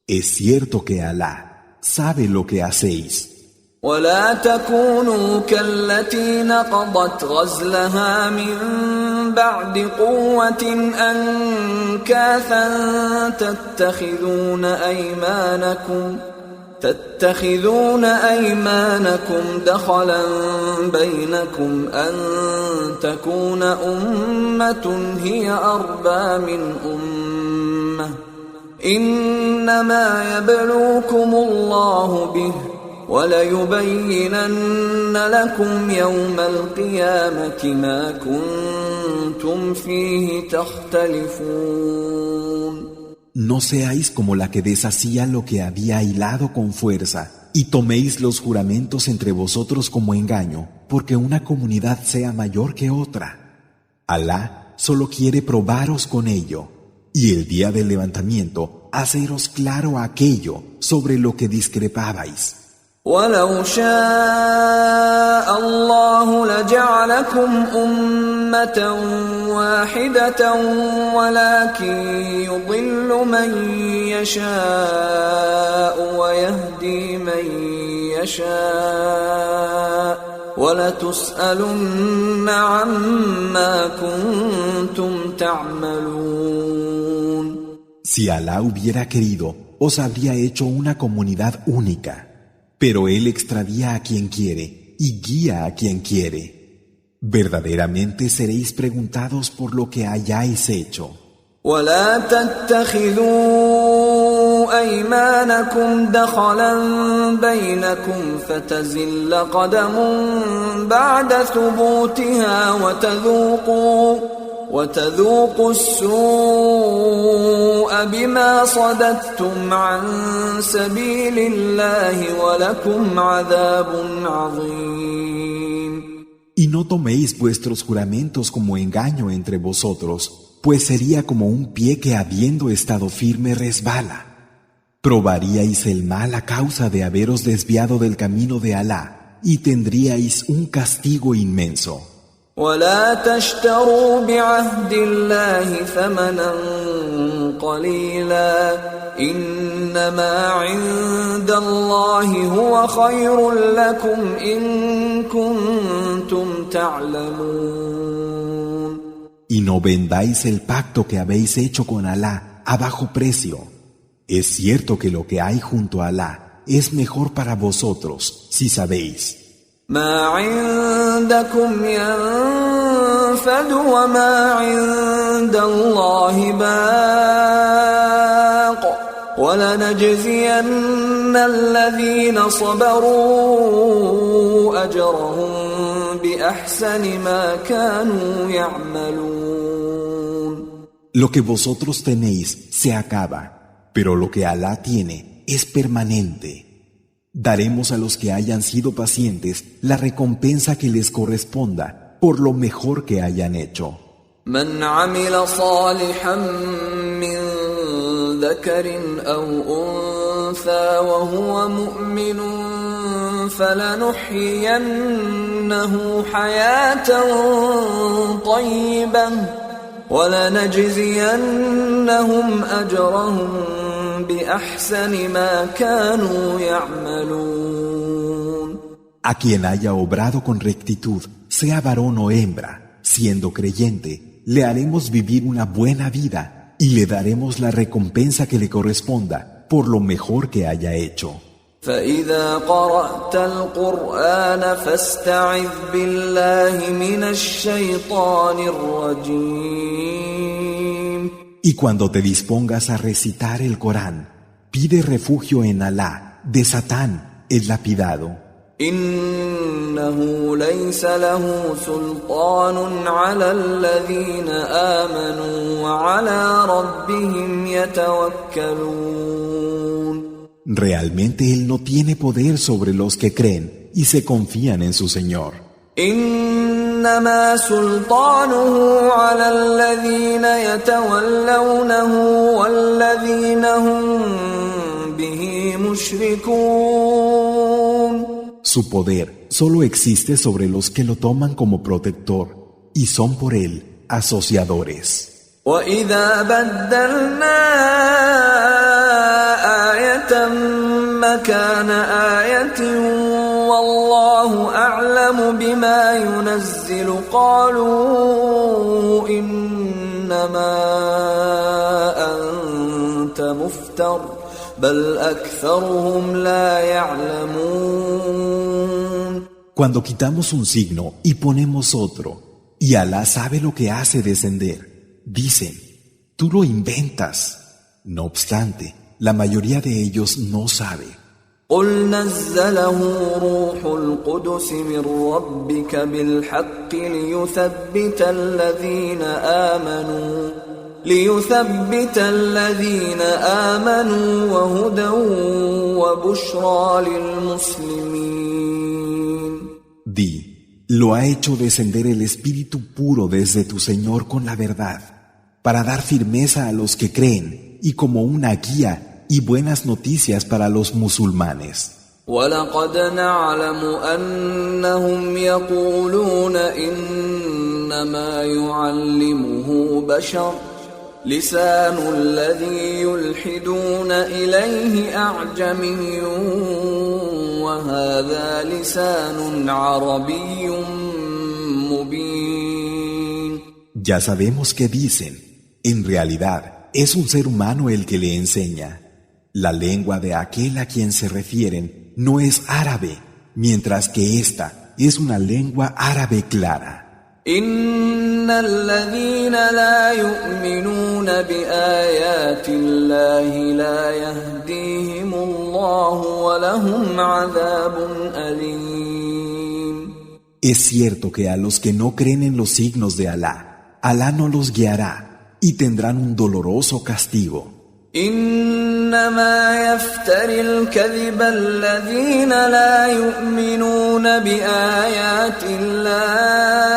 Es cierto que Alá sabe lo que hacéis. ولا تكونوا كالتي نقضت غزلها من بعد قوة أنكاثا تتخذون أيمانكم دخلا بينكم أن تكون أمة هي أربى من أمة إنما يبلوكم الله به وَلَيُبَيِّنَنَّ لَكُمْ يَوْمَ الْقِيَامَةِ مَا كُنْتُمْ فِيهِ تَخْتَلِفُونَ. No seáis como la que deshacía lo que había hilado con fuerza, y toméis los juramentos entre vosotros como engaño, porque una comunidad sea mayor que otra. Alá solo quiere probaros con ello, y el día del levantamiento haceros claro aquello sobre lo que discrepabais. وَلَوْ شَاءَ اللَّهُ لَجَعَلَكُمْ أُمَّةً واحدة ولكن يضل من يشاء ويهدي من يشاء ولتسألن عما كنتم تعملون. Si Alá hubiera querido, os habría hecho una comunidad única, pero Él extravía a quien quiere y guía a quien quiere. Verdaderamente seréis preguntados por lo que hayáis hecho. ولا تتخذوا أيمانكم دخلا بينكم فتزل قدم بعد ثبوتها وتذوقوا السوء بما صددتم عن سبيل الله ولكم عذاب عظيم. Y no toméis vuestros juramentos como engaño entre vosotros, pues sería como un pie que habiendo estado firme resbala. Probaríais el mal a causa de haberos desviado del camino de Alá, y tendríais un castigo inmenso. ولا تشتروا بعهد الله ثمنا قليلا إنما عند الله هو خير لكم إن كنتم تعلمون. Y no vendáis el pacto que habéis hecho con Alá a bajo precio. Es cierto que lo que hay junto a Alá es mejor para vosotros, si sabéis. ما عندكم ينفد وما عند الله باق ولنجزين الذين صبروا أجرهم بأحسن ما كانوا يعملون. Lo que vosotros tenéis se acaba, pero lo que Alá tiene es permanente. Daremos a los que hayan sido pacientes la recompensa que les corresponda por lo mejor que hayan hecho. من عمل صالحا من ذكر أو أنثى وهو مؤمن فلنحيينه حياة طيبة ولنجزينهم أجرهم بأحسن ما كانوا يعملون. A quien haya obrado con rectitud, sea varón o hembra, siendo creyente, le haremos vivir una buena vida y le daremos la recompensa que le corresponda por lo mejor que haya hecho. فإذا قرأت القرآن فاستعذ بالله من الشيطان الرجيم. Y cuando te dispongas a recitar el Corán, pide refugio en Alá, de Satán, el lapidado. إنه ليس له سلطان على الذين آمنوا وعلى ربهم يتوكلون. Realmente Él no tiene poder sobre los que creen y se confían en su Señor. إنما سلطانه على الذين يتولونه والذين هم به مشركون. Su poder solo existe sobre los que lo toman como protector y son por Él asociadores. وإذا بدلنا آية مكان آية والله أعلم بما ينزل قالوا إنما أنت مفتر بل أكثرهم لا يعلمون. Cuando quitamos un signo y ponemos otro, y Alá sabe lo que hace descender, dicen, tú lo inventas. No obstante, la mayoría de ellos no sabe. قل نزله روح القدس من ربك بالحق ليثبت الذين آمنوا وهدى وبشرى للمسلمين. Di, lo ha hecho descender el Espíritu puro desde tu Señor con la verdad, para dar firmeza a los que creen y como una guía y buenas noticias para los musulmanes. وَلَقَدْ نَعْلَمُ أَنَّهُمْ يَقُولُونَ إِنَّ إنما يعلمه بشر لسان الذي يلحدون إليه أعجمي وهذا لسان عربي مبين. Ya sabemos que dicen, en realidad es un ser humano el que le enseña. La lengua de aquel a quien se refieren no es árabe, mientras que esta es una lengua árabe clara. إن الذين لا يؤمنون بآيات الله لا يهديهم الله ولهم عذاب أليم. Es cierto que a los que no creen en los signos de Alá, Alá no los guiará y tendrán un doloroso castigo. إنما يفتري الكذب الذين لا يؤمنون بآيات الله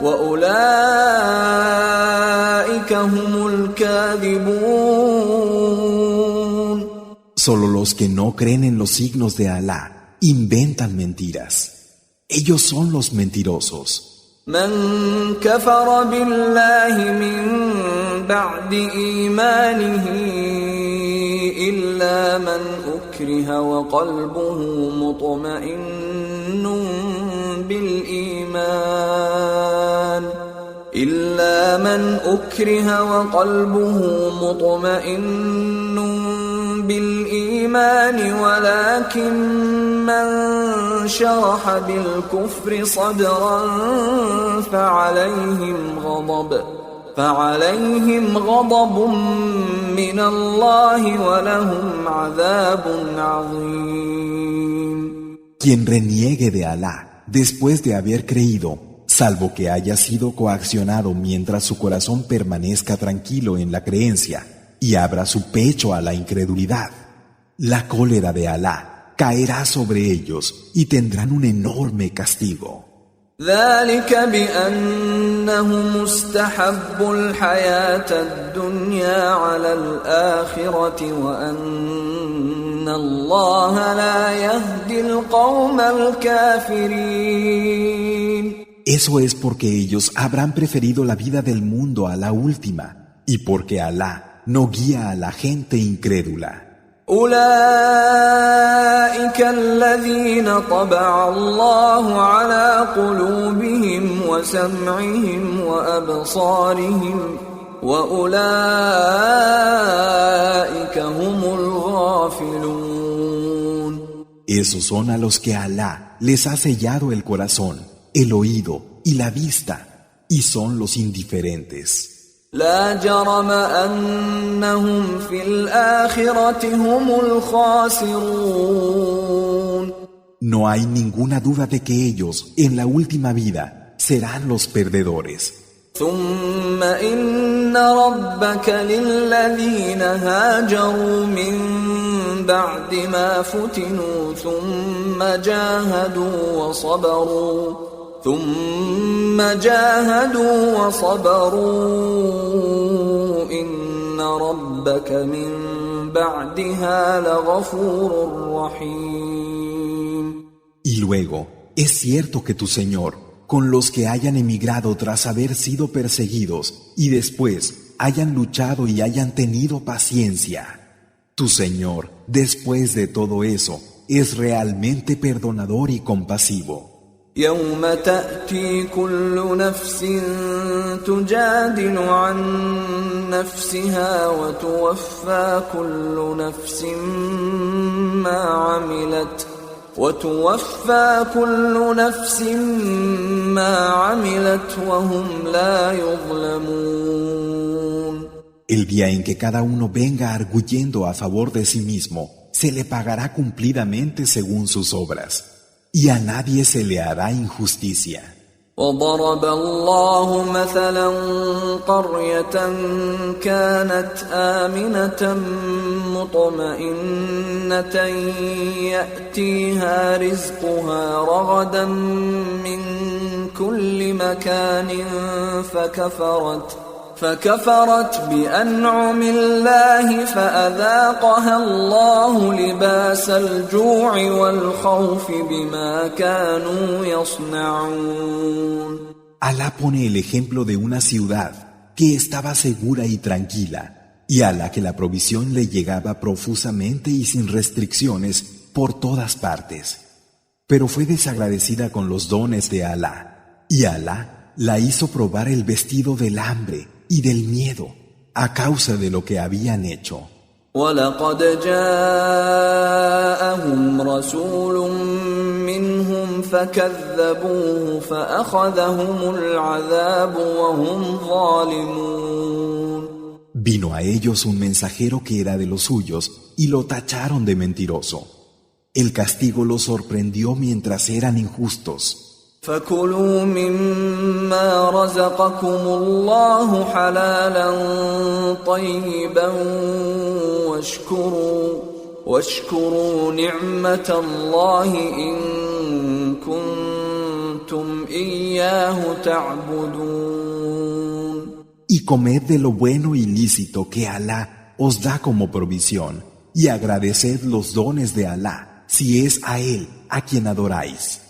وأولئك هم الكاذبون. Solo los que no creen en los signos de Alá inventan mentiras. Ellos son los mentirosos. من كفر بالله من بعد إيمانه إلا من أكره وقلبه مطمئن بالإيمان ولكن من شرح بالكفر صدرا فعليهم غضب من الله ولهم عذاب عظيم. Quien reniegue de Alá después de haber creído, salvo que haya sido coaccionado mientras su corazón permanezca tranquilo en la creencia y abra su pecho a la incredulidad, la cólera de Alá caerá sobre ellos y tendrán un enorme castigo. ذلك بأنهم استحبوا الحياة الدنيا على الآخرة وأن الله لا يهدي القوم الكافرين. Eso es porque ellos habrán preferido la vida del mundo a la última y porque Alá no guía a la gente incrédula. أولئك الذين طبع الله على قلوبهم وسمعهم وأبصارهم وأولئك هم الغافلون. Esos son a los que Alá les ha sellado el corazón, el oído y la vista, y son los indiferentes. لا جرم أنهم في الآخرة هم الخاسرون. No hay ninguna duda de que ellos, en la última vida, serán los perdedores. ثم إن ربك للذين هاجروا من بعد ما فتنوا ثم جاهدوا وصبروا إن ربك من بعدها لغفور رحيم. Y luego, es cierto que tu Señor, con los que hayan emigrado tras haber sido perseguidos y después hayan luchado y hayan tenido paciencia, tu Señor, después de todo eso, es realmente perdonador y compasivo. يوم تأتي كل نفس تجادل عن نفسها وتوفى كل نفس ما عملت وهم لا يظلمون. El día en que cada uno venga arguyendo a favor de sí mismo, se le pagará cumplidamente según sus obras. Y a nadie se le hará injusticia. وضرب الله مثلا قرية كانت آمنة مطمئنة يأتيها رزقها رغدا من كل مكان فكفرت بأنعم الله فأذاقها الله لباس الجوع والخوف بما كانوا يصنعون. Alá pone el ejemplo de una ciudad que estaba segura y tranquila, y a la que la provisión le llegaba profusamente y sin restricciones por todas partes. Pero fue desagradecida con los dones de Alá, y Alá la hizo probar el vestido del hambre y del miedo a causa de lo que habían hecho. وَلَقَدْ جَاءَهُمْ رَسُولٌ مِّنْهُمْ فَكَذَّبُوهُ فَأَخَذَهُمُ الْعَذَابُ وَهُمْ ظَالِمُونَ. Vino a ellos un mensajero que era de los suyos y lo tacharon de mentiroso. El castigo los sorprendió mientras eran injustos. فَكُلُوا مِمَّا رَزَقَكُمُ اللَّهُ حَلَالًا طَيِّبًا واشكروا نعمة الله إن كنتم إياه تعبدون. Y comed de lo bueno y lícito que Alá os da como provisión, y agradeced los dones de Alá, si es a Él a quien adoráis.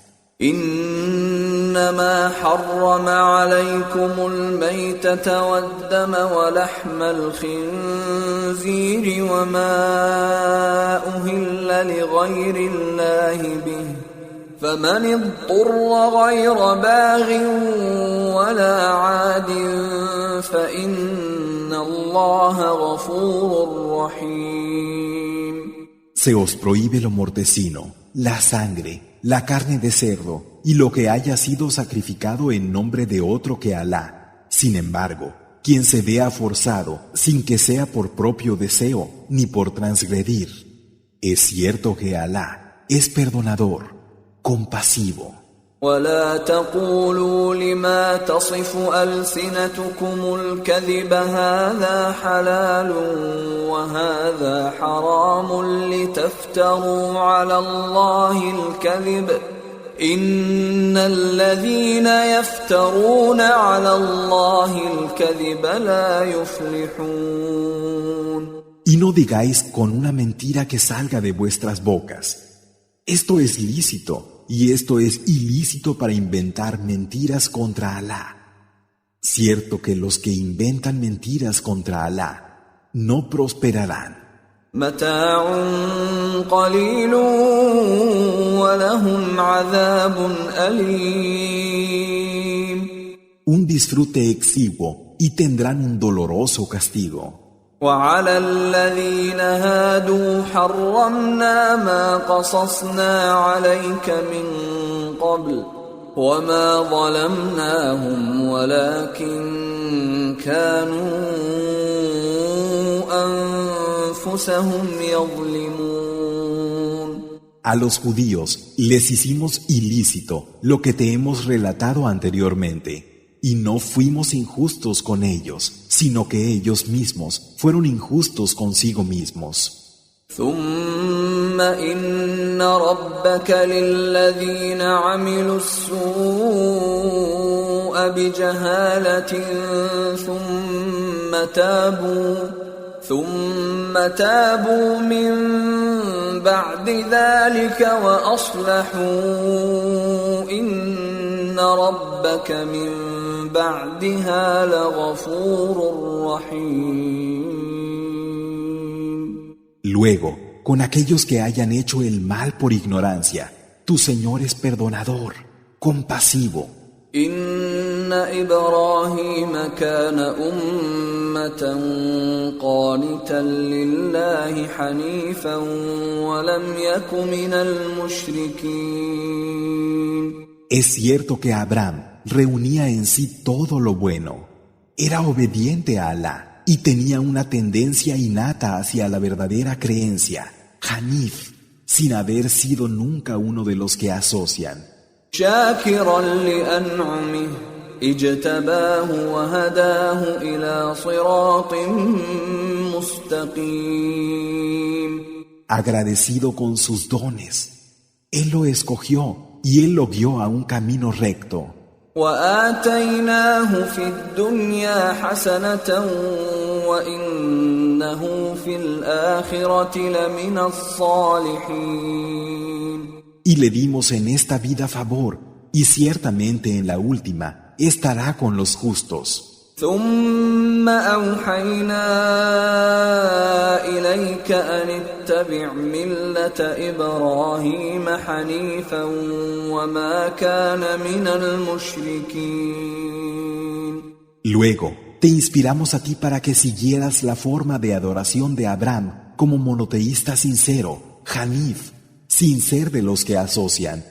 إنما حرم عليكم الميتة والدم ولحم الخنزير وما أهل لغير الله به فمن اضطر غير باغ ولا عاد فإن الله غفور رحيم. Se os prohíbe lo mortecino, la sangre, la carne de cerdo y lo que haya sido sacrificado en nombre de otro que Alá. Sin embargo, quien se vea forzado sin que sea por propio deseo ni por transgredir, es cierto que Alá es perdonador, compasivo. ولا تقولوا لما تصف ألسنتكم الكذب هذا حلال وهذا حرام لتفتروا على الله الكذب إن الذين يفترون على الله الكذب لا يفلحون. Y no digáis con una mentira que salga de vuestras bocas: esto es lícito, y esto es ilícito para inventar mentiras contra Alá. Cierto que los que inventan mentiras contra Alá no prosperarán. متاع قليل ولهم عذاب أليم. Un disfrute exiguo y tendrán un doloroso castigo. وعلى الذين هادوا حرمنا ما قصصنا عليك من قبل وما ظلمناهم ولكن كانوا أنفسهم يظلمون. A los judíos les hicimos ilícito lo que te hemos relatado anteriormente. Y no fuimos injustos con ellos, sino que ellos mismos fueron injustos consigo mismos. ثم إن ربك للذين عملوا السوء بجهالة ثم تابوا من بعد ذلك وأصلحوا إن ربك من بعدها لغفور رحيم. Luego, con aquellos que hayan hecho el mal por ignorancia, tu Señor es perdonador, compasivo. إن إبراهيم كان أمة قانتا لله حنيفا ولم يك من المشركين. Es cierto que Abraham reunía en sí todo lo bueno, era obediente a Alá y tenía una tendencia innata hacia la verdadera creencia, Hanif, sin haber sido nunca uno de los que asocian. شاكرا لأنعمه اجتباه وهداه إلى صراط مستقيم. Agradecido con sus dones, Él lo escogió y Él lo guió a un camino recto. وآتيناه في الدنيا حسنة وإنه في الآخرة لمن الصالحين. Y le dimos en esta vida favor, y ciertamente en la última estará con los justos. ثم أوحينا إليك أن اتبع ملة إبراهيم حنيفا وما كان من المشركين. Luego, te inspiramos a ti para que siguieras la forma de adoración de Abraham como monoteísta sincero, Hanif, sin ser de los que asocian.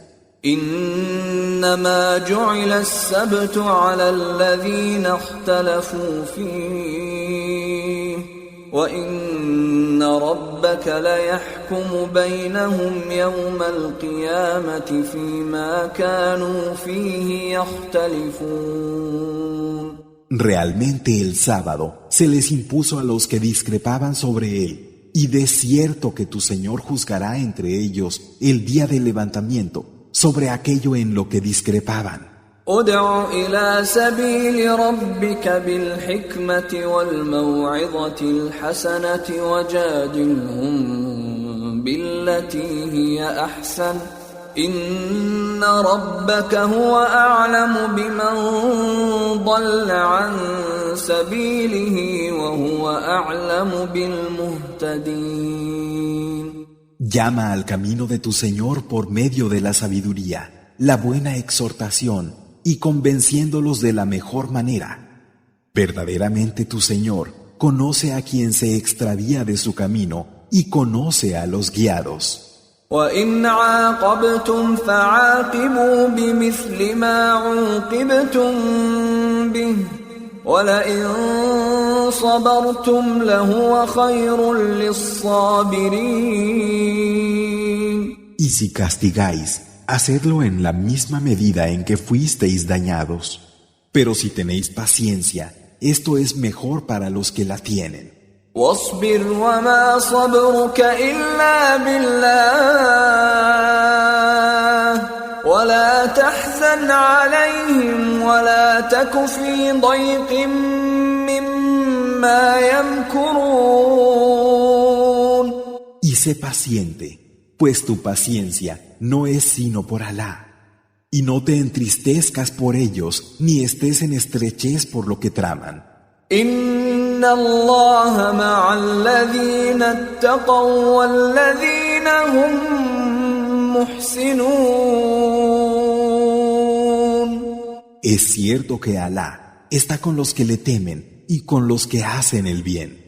إنما جعل السبت على الذين اختلفوا فيه وإن ربك ليحكم بينهم يوم القيامة فيما كانوا فيه يختلفون. Realmente el sábado se les impuso a los que discrepaban sobre él, y de cierto que tu Señor juzgará entre ellos el día del levantamiento sobre aquello en lo que discrepaban. ادع إلى سبيل ربك بالحكمة والموعظة الحسنة وجادلهم بالتي هي أحسن إن ربك هو أعلم بمن ضل عن سبيله وهو أعلم بالمهتدين. Llama al camino de tu Señor por medio de la sabiduría, la buena exhortación y convenciéndolos de la mejor manera. Verdaderamente tu Señor conoce a quien se extravía de su camino y conoce a los guiados. وَإِنْ عَاقَبْتُمْ فَعَاقِبُوا بِمِثْلِ مَا عُوقِبْتُمْ بِهِ وَلَئِنْ صَبَرْتُمْ لَهُوَ خَيْرٌ لِلصَّابِرِينَ. Y si castigáis, hacedlo en la misma medida en que fuisteis dañados. Pero si tenéis paciencia, esto es mejor para los que la tienen. واصبر وما صبرك إلا بالله ولا تحزن عليهم ولا تك في ضيق مما يمكرون. Y sé paciente, pues tu paciencia no es sino por Alá. Y no te entristezcas por ellos, ni estés en estrechez por lo que traman. إن الله مع الذين اتقوا والذين هم محسنون. Es cierto que Alá está con los que le temen y con los que hacen el bien.